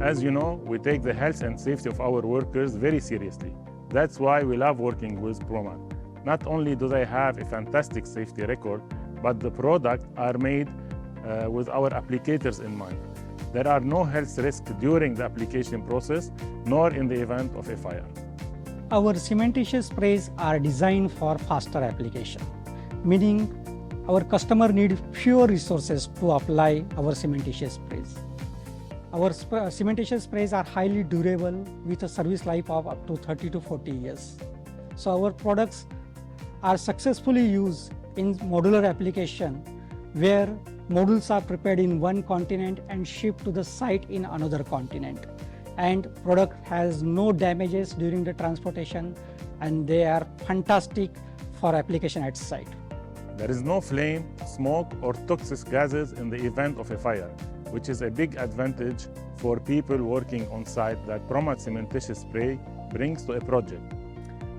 As you know, we take the health and safety of our workers very seriously. That's why we love working with Promat. Not only do they have a fantastic safety record, but the products are made with our applicators in mind. There are no health risks during the application process, nor in the event of a fire. Our cementitious sprays are designed for faster application, meaning our customer need fewer resources to apply our cementitious sprays. Our cementitious sprays are highly durable with a service life of up to 30 to 40 years. So our products are successfully used in modular application where modules are prepared in one continent and shipped to the site in another continent. And product has no damages during the transportation, and they are fantastic for application at site. There is no flame, smoke, or toxic gases in the event of a fire, which is a big advantage for people working on site that Promat cementitious spray brings to a project.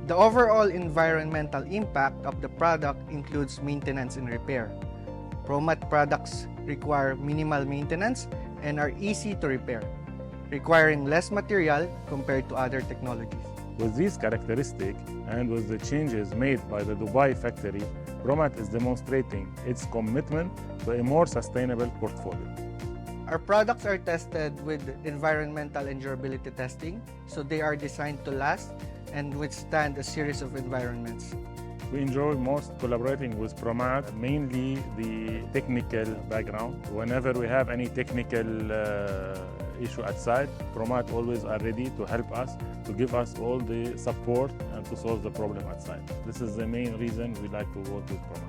The overall environmental impact of the product includes maintenance and repair. Promat products require minimal maintenance and are easy to repair, requiring less material compared to other technologies. With these characteristics and with the changes made by the Dubai factory, Promat is demonstrating its commitment to a more sustainable portfolio. Our products are tested with environmental and durability testing, so they are designed to last and withstand a series of environments. We enjoy most collaborating with Promat, mainly the technical background. Whenever we have any technical issue at site, Promat always are ready to help us, to give us all the support and to solve the problem at site. This is the main reason we like to work with Promat.